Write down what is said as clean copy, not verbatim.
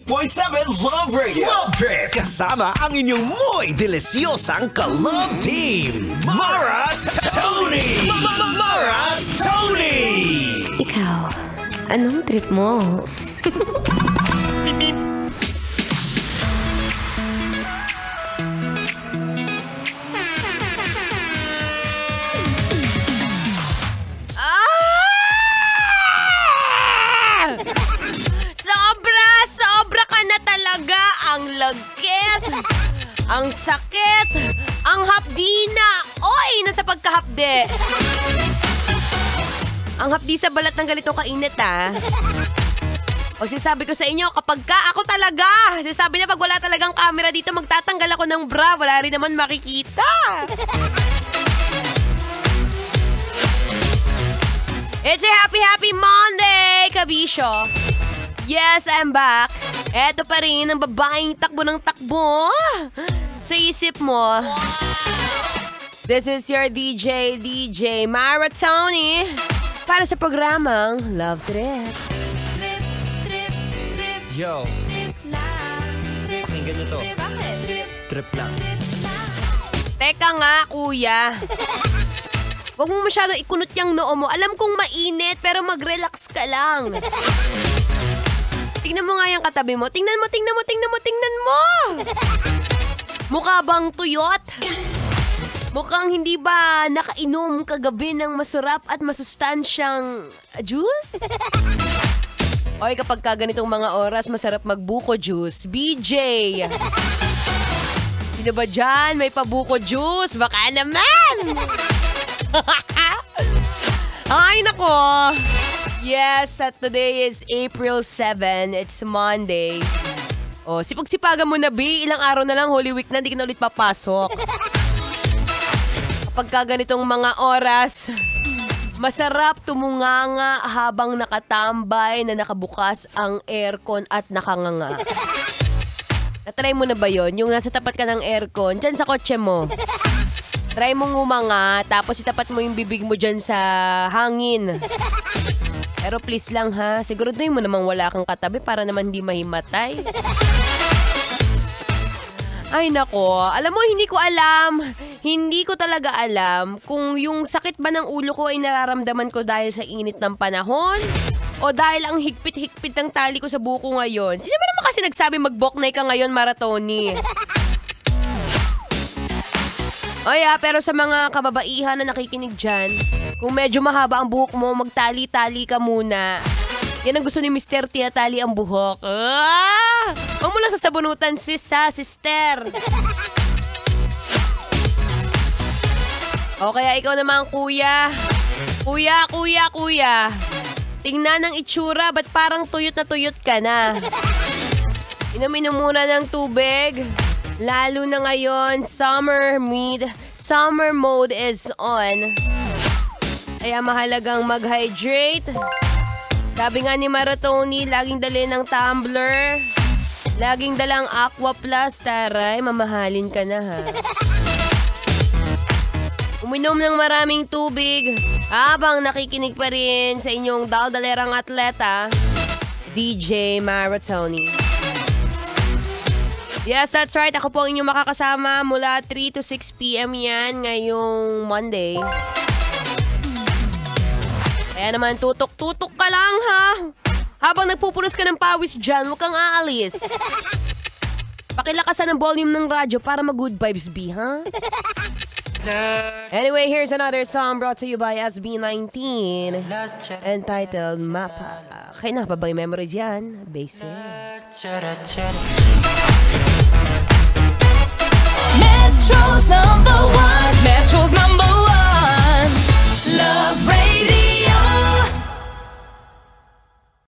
0.7 Love Radio. Love Trip. Kasama ang inyong muy delisyosang ka-love team. Mara Tony. Mara Tony. Ikaw, anong trip mo? Sobra ka na talaga. Ang lagkit, ang sakit, ang hapdi na. Oy, nasa pagkahapde. Ang hapdi sa balat ng ganito kainit, ha? Pag sinasabi ko sa inyo, kapag ka ako talaga, sinasabi na pag wala talagang camera dito, magtatanggal ako ng bra. Wala rin naman makikita. It's a happy Monday, kabisyo. Yes, I'm back. Eto pa rin ang babaeng takbo ng takbo sa isip mo. This is your DJ Mara Tony para sa programang Love Trip. Yo. Pakinggan nyo to. Trip lang. Teka nga, kuya. Huwag mo masyadong ikunot yung noo mo. Alam kong mainit, pero mag-relax ka lang. Tingnan mo nga yung katabi mo. Tingnan mo. Mukha bang tuyot? Mukhang hindi ba nakainom kagabi ng masarap at masustansyang juice? Oy, kapag ganitong mga oras, masarap magbuko juice. BJ! Sino ba dyan? May pabuko juice? Baka naman! Ay, nako! Yes, today is April 7. It's Monday. Oh, sipag-sipagan mo na, B. Ilang araw na lang, Holy Week na, hindi ka na ulit papasok. Kapag ganitong mga oras, masarap tumunganga habang nakatambay na nakabukas ang aircon at nakanganga. Natry mo na ba yon? Yung nasa tapat ka ng aircon, dyan sa kotse mo. Try mong umanga, tapos itapat mo yung bibig mo dyan sa hangin. Pero please lang ha, siguraduhin mo namang wala kang katabi para naman hindi mahimatay. Ay nako, alam mo hindi ko talaga alam kung yung sakit ba ng ulo ko ay nararamdaman ko dahil sa init ng panahon o dahil ang higpit-higpit ng tali ko sa buko ngayon. Sino ba naman kasi nagsabi magboknay ka ngayon, Maratoni? Oy, pero sa mga kababaihan na nakikinig dyan, kung medyo mahaba ang buhok mo, magtali-tali ka muna. Yan ang gusto ni Mr. Tinatali ang buhok. Huwag mo lang sasabunutan, sister. O kaya ikaw naman, kuya. Kuya. Tingnan ang itsura, ba't parang tuyot na tuyot ka na? Inumin muna ng tubig. Lalo na ngayon, summer mode is on. Kaya mahalagang mag-hydrate. Sabi nga ni Maratoni, laging dalhin ng tumbler. Laging dalang Aqua Plus. Taray, mamahalin ka na ha. Uminom ng maraming tubig habang nakikinig pa rin sa inyong daldalerang atleta, DJ Maratoni. Yes, that's right. Ako po ang inyong makakasama mula 3 to 6 p.m. yan ngayong Monday. Kaya naman, tutok-tutok ka lang ha. Habang nagpupunos ka ng pawis dyan, huwag kang aalis. Pakilakasan ang volume ng radyo para mag-good vibes be, ha? Anyway, here's another song brought to you by SB19 entitled Mapa. Kaya na pa ba yung memories yan? Basic. Metro Zone